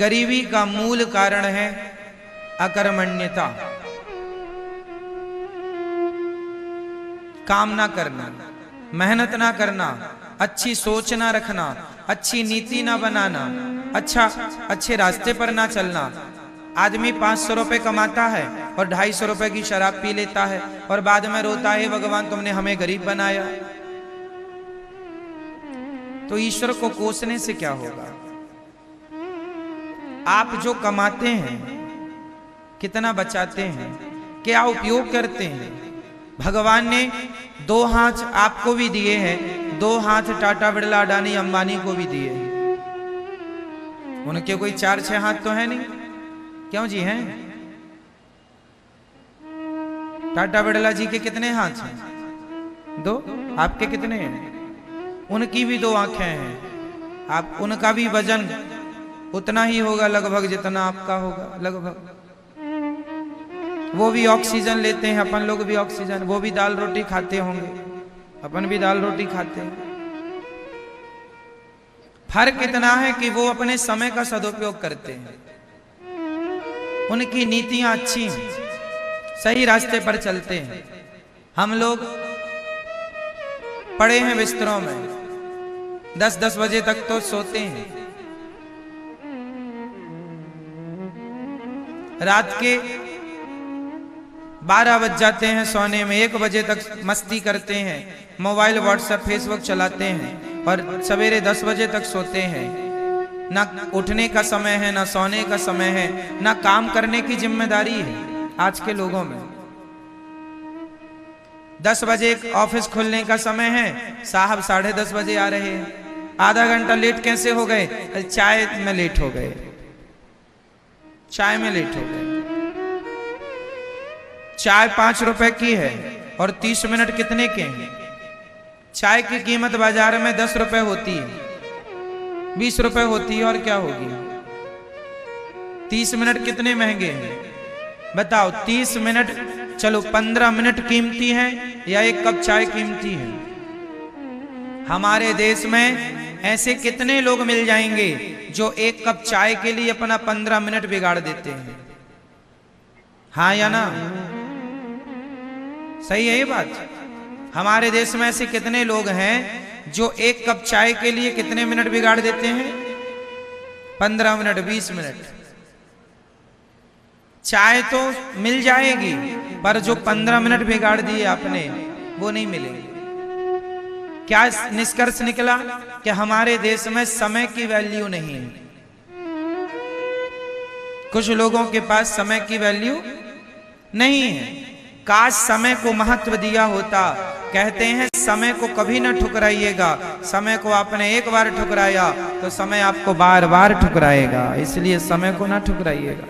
गरीबी का मूल कारण है अकर्मण्यता, काम ना करना, मेहनत ना करना, अच्छी सोच ना रखना, अच्छी नीति ना बनाना, अच्छे रास्ते पर ना चलना। आदमी 500 रुपए कमाता है और 250 रुपए की शराब पी लेता है और बाद में रोता है, भगवान तुमने हमें गरीब बनाया। तो ईश्वर को कोसने से क्या होगा? आप जो कमाते हैं, कितना बचाते हैं, क्या उपयोग करते हैं? भगवान ने 2 हाथ आपको भी दिए हैं, 2 हाथ टाटा बिरला अडानी अंबानी को भी दिए हैं। उनके कोई 4-6 हाथ तो है नहीं, क्यों जी हैं? टाटा बिरला जी के कितने हाथ हैं? 2। आपके कितने हैं? उनकी भी 2 आंखें हैं। आप उनका भी वजन उतना ही होगा लगभग जितना आपका होगा लगभग। वो भी ऑक्सीजन लेते हैं, अपन लोग भी ऑक्सीजन। वो भी दाल रोटी खाते होंगे, अपन भी दाल रोटी खाते हैं। फर्क इतना है कि वो अपने समय का सदुपयोग करते हैं, उनकी नीतियां अच्छी हैं, सही रास्ते पर चलते हैं। हम लोग पड़े हैं बिस्तरों में, 10-10 बजे तक तो सोते हैं, रात के 12 बज जाते हैं सोने में, 1 बजे तक मस्ती करते हैं, मोबाइल व्हाट्सएप फेसबुक चलाते हैं और सवेरे 10 बजे तक सोते हैं। ना उठने का समय है, ना सोने का समय है, ना काम करने की जिम्मेदारी है आज के लोगों में। 10 बजे ऑफिस खुलने का समय है, साहब 10:30 बजे आ रहे हैं। आधा घंटा लेट कैसे हो गए? चाय में लेट हो गए, चाय में लेट हो गए। चाय 5 रुपए की है और 30 मिनट कितने के हैं? चाय की कीमत बाजार में 10 रुपए होती है, 20 रुपए होती है, और क्या होगी? 30 मिनट कितने महंगे हैं बताओ? 30 मिनट, चलो 15 मिनट कीमती है या 1 कप चाय कीमती है? हमारे देश में ऐसे कितने लोग मिल जाएंगे जो 1 कप चाय के लिए अपना 15 मिनट बिगाड़ देते हैं? हाँ या ना? सही है ये बात? हमारे देश में ऐसे कितने लोग हैं जो 1 कप चाय के लिए कितने मिनट बिगाड़ देते हैं? 15 मिनट, 20 मिनट। चाय तो मिल जाएगी, पर जो 15 मिनट बिगाड़ दिए आपने वो नहीं मिलेंगे। क्या निष्कर्ष निकला? कि हमारे देश में समय की वैल्यू नहीं है। कुछ लोगों के पास समय की वैल्यू नहीं है। काश समय को महत्व दिया होता। कहते हैं समय को कभी ना ठुकराइएगा, समय को आपने एक बार ठुकराया तो समय आपको बार बार ठुकराएगा, इसलिए समय को ना ठुकराइएगा।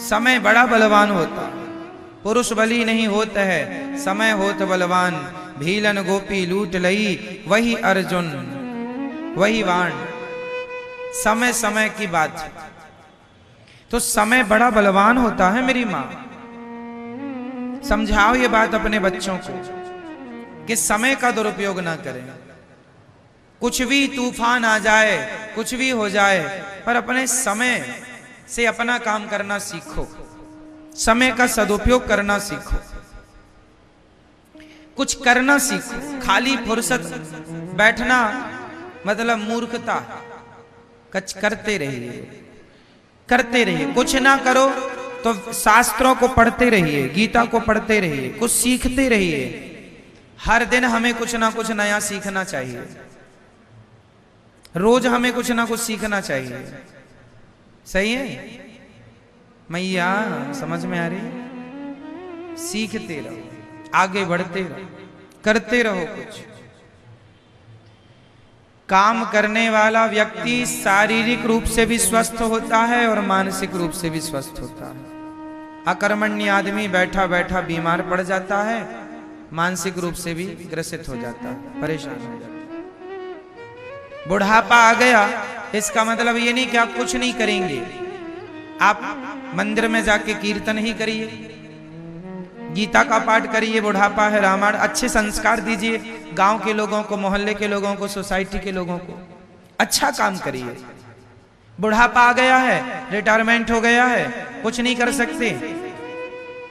समय बड़ा बलवान होता, पुरुष बली नहीं होता है, समय होत बलवान। भीलन गोपी लूट लई, वही अर्जुन वही बाण। समय समय की बात, तो समय बड़ा बलवान होता है। मेरी माँ, समझाओ ये बात अपने बच्चों को कि समय का दुरुपयोग ना करें। कुछ भी तूफान आ जाए, कुछ भी हो जाए, पर अपने समय से अपना काम करना सीखो, समय का सदुपयोग करना सीखो, कुछ करना सीखो। खाली फुर्सत बैठना मतलब मूर्खता। करते रहिए, करते रहिए। कुछ ना करो तो शास्त्रों को पढ़ते रहिए, गीता को पढ़ते रहिए, कुछ सीखते रहिए। हर दिन हमें कुछ ना कुछ नया सीखना चाहिए, रोज हमें कुछ ना कुछ सीखना चाहिए। सही है मैया? समझ में आ रही है? सीखते रहो, आगे बढ़ते रहो, करते रहो कुछ। काम करने वाला व्यक्ति शारीरिक रूप से भी स्वस्थ होता है और मानसिक रूप से भी स्वस्थ होता है। अकर्मण्य आदमी बैठा बैठा बीमार पड़ जाता है, मानसिक रूप से भी ग्रसित हो जाता है, परेशान हो जाता है। बुढ़ापा आ गया, इसका मतलब ये नहीं कि आप कुछ नहीं करेंगे। आप मंदिर में जाके कीर्तन ही करिए, गीता का पाठ करिए, बुढ़ापा है, रामायण, अच्छे संस्कार दीजिए गांव के लोगों को, मोहल्ले के लोगों को, सोसाइटी के लोगों को। अच्छा काम करिए, बुढ़ापा आ गया है, रिटायरमेंट हो गया है, कुछ नहीं कर सकते,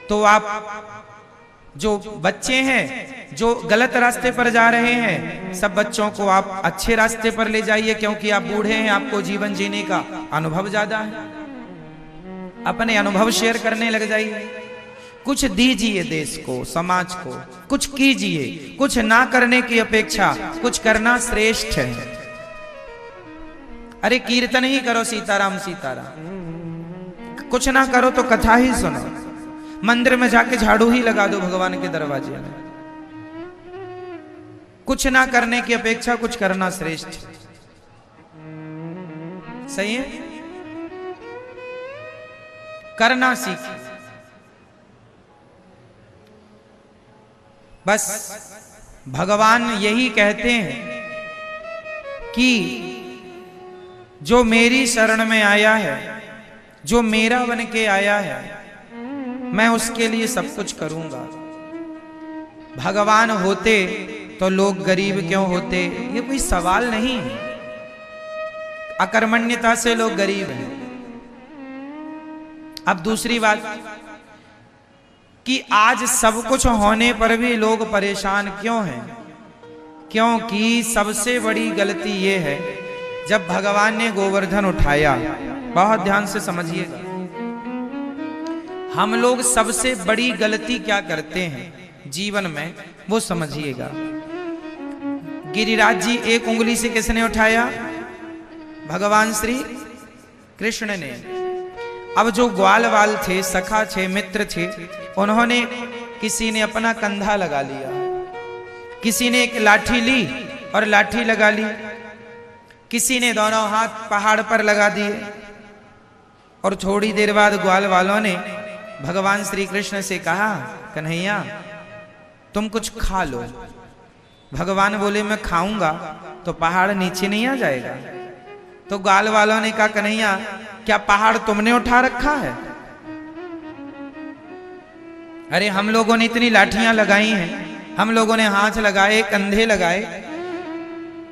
तो आप जो बच्चे हैं जो गलत रास्ते पर जा रहे हैं, सब बच्चों को आप अच्छे रास्ते पर ले जाइए, क्योंकि आप बूढ़े हैं, आपको जीवन जीने का अनुभव ज्यादा है। अपने अनुभव शेयर करने लग जाइए। कुछ दीजिए देश को, समाज को, कुछ कीजिए। कुछ ना करने की अपेक्षा कुछ करना श्रेष्ठ है। अरे कीर्तन ही करो, सीताराम सीताराम, कुछ ना करो तो कथा ही सुनो, मंदिर में जाके झाड़ू ही लगा दो भगवान के दरवाजे में। कुछ ना करने की अपेक्षा कुछ करना श्रेष्ठ। सही है, करना सीखिए। बस भगवान यही कहते हैं कि जो मेरी शरण में आया है, जो मेरा बन के आया है, मैं उसके लिए सब कुछ करूंगा। भगवान होते तो लोग गरीब क्यों होते, ये कोई सवाल नहीं है। अकर्मण्यता से लोग गरीब हैं। अब दूसरी बात कि आज सब कुछ होने पर भी लोग परेशान क्यों हैं? क्योंकि सबसे बड़ी गलती ये है, जब भगवान ने गोवर्धन उठाया, बहुत ध्यान से समझिएगा, हम लोग सबसे बड़ी गलती क्या करते हैं जीवन में, वो समझिएगा। गिरिराज जी एक उंगली से किसने उठाया? भगवान श्री कृष्ण ने। अब जो ग्वाल वाल थे, सखा थे, मित्र थे, उन्होंने, किसी ने अपना कंधा लगा लिया, किसी ने एक लाठी ली और लाठी लगा ली, किसी ने दोनों हाथ पहाड़ पर लगा दिए। और थोड़ी देर बाद ग्वाल वालों ने भगवान श्री कृष्ण से कहा, कन्हैया तुम कुछ खा लो। भगवान बोले मैं खाऊंगा तो पहाड़ नीचे नहीं आ जाएगा। तो ग्वाल वालों ने कहा, कन्हैया क्या पहाड़ तुमने उठा रखा है? अरे हम लोगों ने इतनी लाठियां लगाई हैं, हम लोगों ने हाथ लगाए, कंधे लगाए,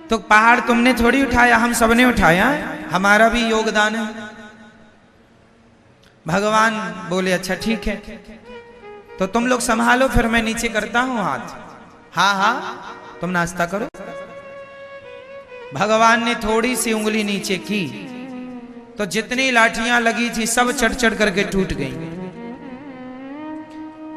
तो पहाड़ तुमने थोड़ी उठाया, हम सबने उठाया, हमारा भी योगदान है। भगवान बोले अच्छा ठीक है, तो तुम लोग संभालो, फिर मैं नीचे करता हूं हाथ। हाँ हाँ तुम नाश्ता करो। भगवान ने थोड़ी सी उंगली नीचे की तो जितनी लाठियां लगी थी सब चढ़ चढ़ करके टूट गई।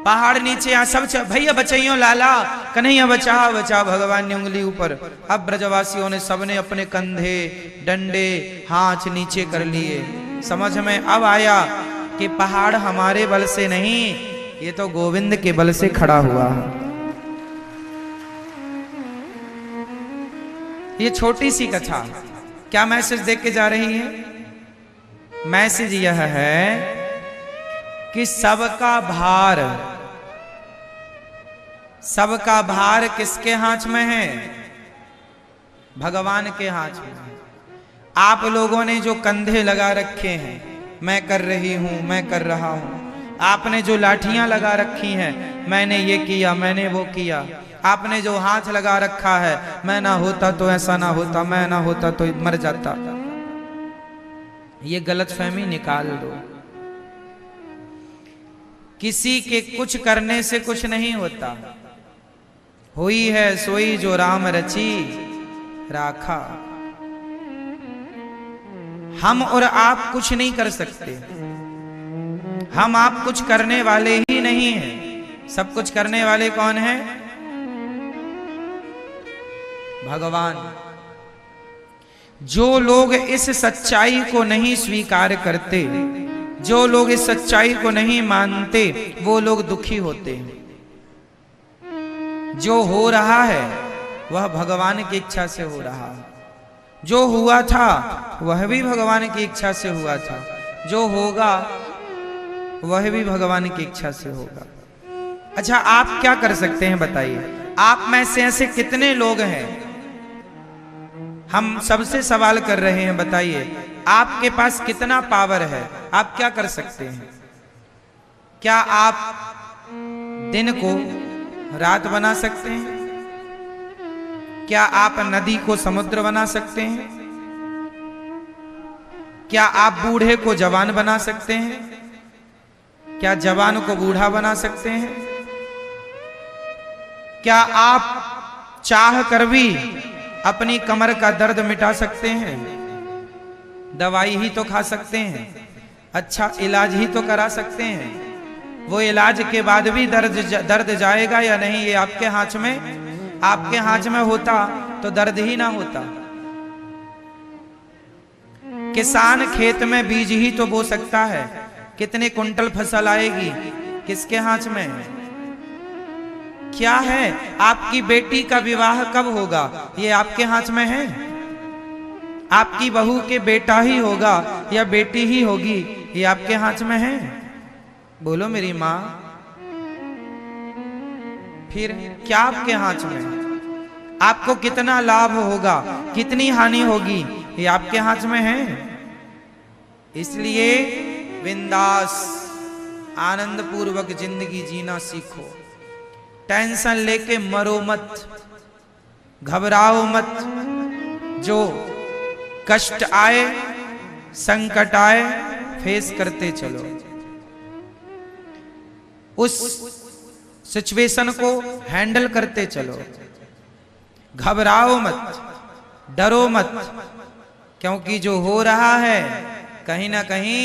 पहाड़ नीचे आ, सब भैया बचाइयो, लाला कन्हैया बचा बचा। भगवान ने उंगली ऊपर। अब ब्रजवासियों ने सबने अपने कंधे, डंडे, हाथ नीचे कर लिए। समझ में अब आया कि पहाड़ हमारे बल से नहीं, ये तो गोविंद के बल से खड़ा हुआ। ये छोटी सी कथा क्या मैसेज देख के जा रही है? मैसेज यह है कि सबका भार किसके हाथ में है? भगवान के हाथ में है। आप लोगों ने जो कंधे लगा रखे हैं, मैं कर रही हूं, मैं कर रहा हूं। आपने जो लाठियां लगा रखी हैं, मैंने ये किया, मैंने वो किया। आपने जो हाथ लगा रखा है, मैं ना होता तो ऐसा ना होता, मैं ना होता तो मर जाता। ये गलतफहमी निकाल दो। किसी के कुछ करने से कुछ नहीं होता। हुई है सोई जो राम रची राखा। हम और आप कुछ नहीं कर सकते। हम आप कुछ करने वाले ही नहीं हैं। सब कुछ करने वाले कौन हैं? भगवान। जो लोग इस सच्चाई को नहीं स्वीकार करते, जो लोग इस सच्चाई को नहीं मानते, वो लोग दुखी होते हैं। जो हो रहा है वह भगवान की इच्छा से हो रहा है। जो हुआ था वह भी भगवान की इच्छा से हुआ था। जो होगा वह भी भगवान की इच्छा से होगा। अच्छा, आप क्या कर सकते हैं बताइए? आप में से ऐसे कितने लोग हैं? हम सबसे सवाल कर रहे हैं, बताइए आपके पास कितना पावर है? आप क्या कर सकते हैं? क्या आप दिन को रात बना सकते हैं? क्या आप नदी को समुद्र बना सकते हैं? क्या आप बूढ़े को जवान बना सकते हैं? क्या जवान को बूढ़ा बना सकते हैं? क्या आप चाह कर भी अपनी कमर का दर्द मिटा सकते हैं? दवाई ही तो खा सकते हैं, अच्छा इलाज ही तो करा सकते हैं। वो इलाज के बाद भी दर्द जाएगा या नहीं, ये आपके हाथ में। आपके हाथ में होता तो दर्द ही ना होता। किसान खेत में बीज ही तो बो सकता है, कितने कुंटल फसल आएगी किसके हाथ में है? क्या है, आपकी बेटी का विवाह कब होगा ये आपके हाथ में है? आपकी बहू के बेटा ही होगा या बेटी ही होगी ये आपके हाथ में है? बोलो मेरी माँ, फिर क्या आपके हाथ में? आपको कितना लाभ होगा, कितनी हानि होगी, ये आपके हाथ में है। इसलिए बिंदास आनंद पूर्वक जिंदगी जीना सीखो। टेंशन लेके मरो मत, घबराओ मत। जो कष्ट आए, संकट आए, फेस करते चलो। उस सिचुएशन को हैंडल करते चलो। घबराओ मत, डरो मत, क्योंकि जो हो रहा है कहीं ना कहीं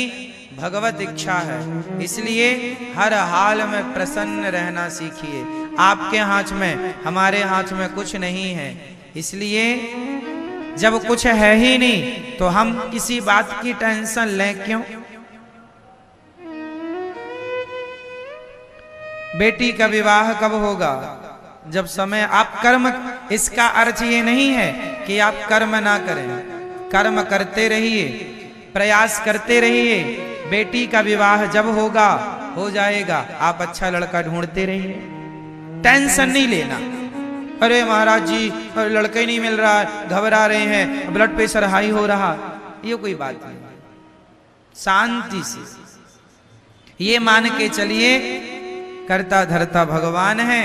भगवत इच्छा है। इसलिए हर हाल में प्रसन्न रहना सीखिए। आपके हाथ में, हमारे हाथ में कुछ नहीं है। इसलिए जब कुछ है ही नहीं तो हम किसी बात की टेंशन लें क्यों? बेटी का विवाह कब होगा? जब समय। आप कर्म, इसका अर्थ ये नहीं है कि आप कर्म ना करें, कर्म करते रहिए, प्रयास करते रहिए। बेटी का विवाह जब होगा हो जाएगा। आप अच्छा लड़का ढूंढते रहिए, टेंशन नहीं लेना। अरे महाराज जी लड़का ही नहीं मिल रहा, घबरा रहे हैं, ब्लड प्रेशर हाई हो रहा, ये कोई बात नहीं। शांति से ये मान के चलिए करता धरता भगवान है,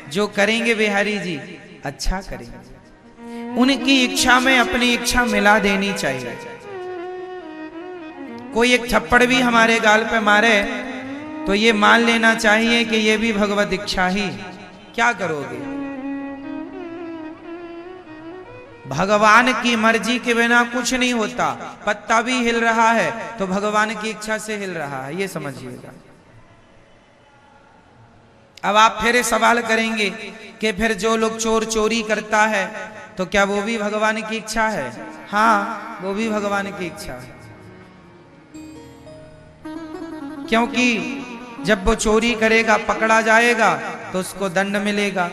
जो करेंगे बिहारी जी अच्छा करेंगे। उनकी इच्छा में अपनी इच्छा मिला देनी चाहिए। कोई एक थप्पड़ भी हमारे गाल पे मारे तो ये मान लेना चाहिए कि ये भी भगवत इच्छा ही। क्या करोगे? भगवान की मर्जी के बिना कुछ नहीं होता। पत्ता भी हिल रहा है तो भगवान की इच्छा से हिल रहा है, ये समझिएगा। अब आप फिर सवाल करेंगे कि फिर जो लोग चोरी करता है तो क्या वो भी भगवान की इच्छा है? हाँ, वो भी भगवान की इच्छा है। क्योंकि जब वो चोरी करेगा, पकड़ा जाएगा तो उसको दंड मिलेगा।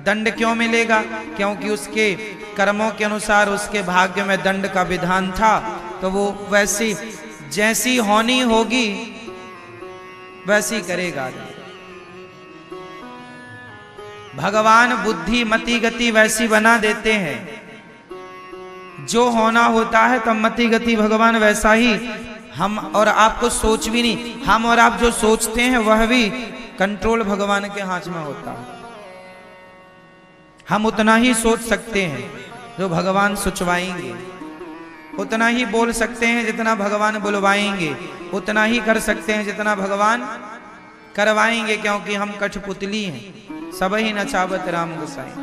दंड क्यों मिलेगा? क्योंकि उसके कर्मों के अनुसार उसके भाग्य में दंड का विधान था, तो वो वैसी जैसी होनी होगी वैसी करेगा। भगवान बुद्धि मति गति वैसी बना देते हैं। जो होना होता है तब मति गति भगवान वैसा ही हम और आपको सोच भी नहीं। हम और आप जो सोचते हैं वह भी कंट्रोल भगवान के हाथ में होता है। हम उतना ही सोच सकते हैं जो भगवान सोचवाएंगे, उतना ही बोल सकते हैं जितना भगवान बुलवाएंगे, उतना ही कर सकते हैं जितना भगवान करवाएंगे। क्योंकि हम कठपुतली हैं, सब ही नचावत राम गोसाई।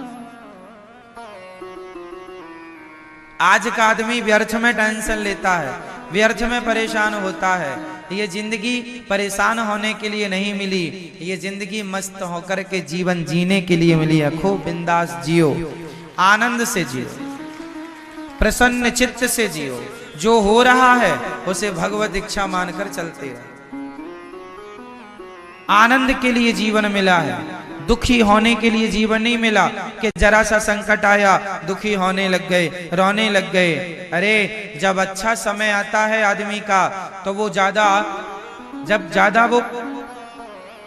आज का आदमी व्यर्थ में टेंशन लेता है, व्यर्थ में परेशान होता है। ये जिंदगी परेशान होने के लिए नहीं मिली, ये जिंदगी मस्त होकर के जीवन जीने के लिए मिली है। खूब बिंदास जियो, आनंद से जियो, प्रसन्न चित्त से जियो। जो हो रहा है उसे भगवत इच्छा मानकर चलते रहो। आनंद के लिए जीवन मिला है, दुखी होने के लिए जीवन नहीं मिला कि जरा सा संकट आया दुखी होने लग गए, रोने लग गए। अरे जब अच्छा समय आता है आदमी का तो वो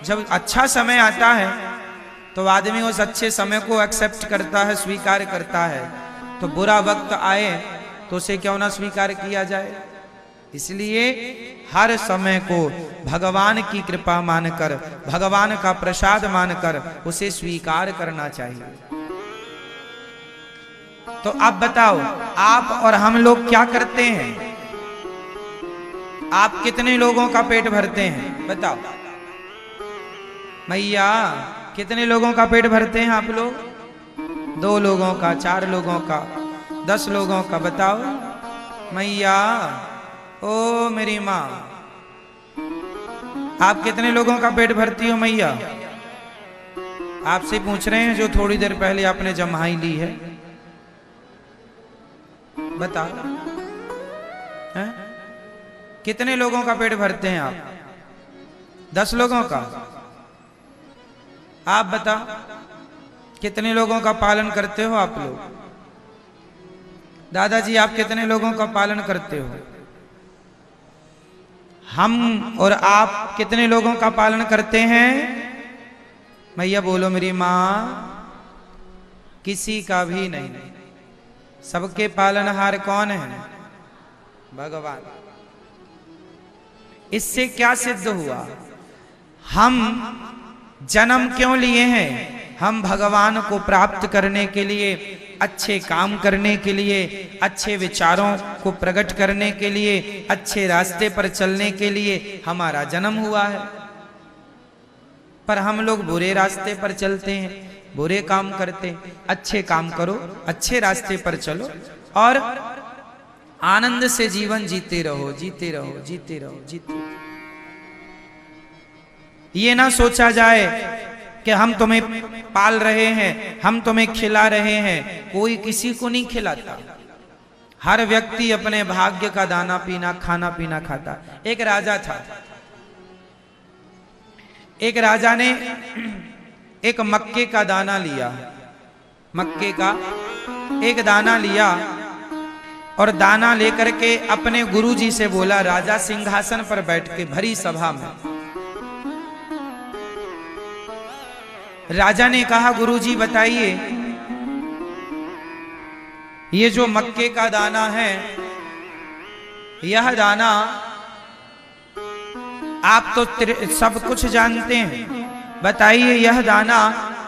जब अच्छा समय आता है तो आदमी उस अच्छे समय को एक्सेप्ट करता है, स्वीकार करता है। तो बुरा वक्त आए तो उसे क्यों ना स्वीकार किया जाए। इसलिए हर समय को भगवान की कृपा मानकर, भगवान का प्रसाद मानकर उसे स्वीकार करना चाहिए। तो अब बताओ, आप और हम लोग क्या करते हैं? आप कितने लोगों का पेट भरते हैं बताओ मैया, कितने लोगों का पेट भरते हैं आप लोग? 2 लोगों का, 4 लोगों का, 10 लोगों का, बताओ मैया। ओ मेरी माँ, आप कितने लोगों का पेट भरती हो मैया? आपसे पूछ रहे हैं जो थोड़ी देर पहले आपने जम्हाई ली है, बताओ है? कितने लोगों का पेट भरते हैं आप? 10 लोगों का? आप बताओ कितने लोगों का पालन करते हो आप लोग? दादाजी आप कितने लोगों का पालन करते हो? हम और आप कितने लोगों का पालन करते हैं मैया? बोलो मेरी माँ। किसी का भी नहीं। सबके पालनहार कौन है? भगवान। इससे क्या सिद्ध हुआ? हम जन्म क्यों लिए हैं? हम भगवान को प्राप्त करने के लिए, अच्छे काम करने के लिए, अच्छे विचारों को प्रकट करने के लिए, अच्छे रास्ते पर चलने के लिए हमारा जन्म हुआ है। पर हम लोग बुरे रास्ते पर चलते हैं, बुरे काम करते हैं। अच्छे काम करो, अच्छे रास्ते पर चलो और आनंद से जीवन जीते रहो, जीते रहो, जीते रहो, जीते रहो। ये ना सोचा जाए कि हम तुम्हें पाल रहे हैं, हम तुम्हें खिला रहे हैं। कोई किसी को नहीं खिलाता। हर व्यक्ति अपने भाग्य का दाना पीना, खाना पीना खाता। एक राजा था। एक राजा ने एक मक्के का दाना लिया, मक्के का एक दाना लिया और दाना लेकर के अपने गुरुजी से बोला। राजा सिंहासन पर बैठ के भरी सभा में राजा ने कहा, गुरुजी बताइए, ये जो मक्के का दाना है, यह दाना आप तो सब कुछ जानते हैं, बताइए यह दाना,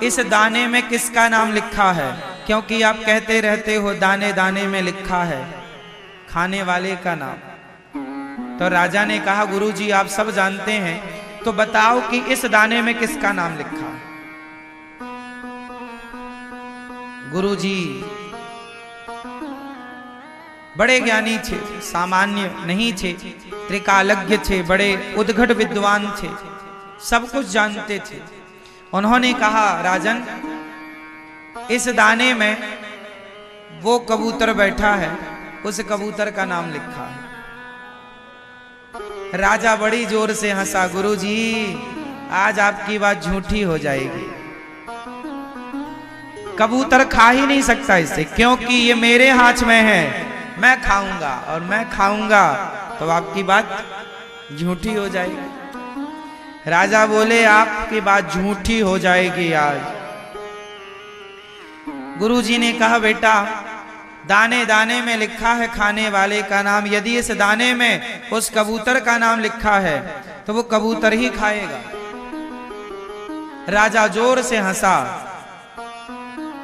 इस दाने में किसका नाम लिखा है? क्योंकि आप कहते रहते हो दाने दाने में लिखा है खाने वाले का नाम। तो राजा ने कहा, गुरुजी आप सब जानते हैं, तो बताओ कि इस दाने में किसका नाम लिखा है? गुरुजी बड़े ज्ञानी थे, सामान्य नहीं थे, त्रिकालज्ञ थे, बड़े उद्घट विद्वान थे, सब कुछ जानते थे। उन्होंने कहा, राजन, इस दाने में वो कबूतर बैठा है, उस कबूतर का नाम लिखा है। राजा बड़ी जोर से हंसा। गुरुजी आज आपकी बात झूठी हो जाएगी, कबूतर खा ही नहीं सकता इसे, क्योंकि ये मेरे हाथ में है, मैं खाऊंगा और मैं खाऊंगा तो आपकी बात झूठी हो जाएगी। राजा बोले, आपकी बात झूठी हो जाएगी आज। गुरुजी ने कहा, बेटा दाने दाने में लिखा है खाने वाले का नाम, यदि इस दाने में उस कबूतर का नाम लिखा है तो वो कबूतर ही खाएगा। राजा जोर से हंसा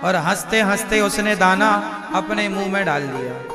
और हंसते हंसते उसने दाना अपने मुंह में डाल दिया।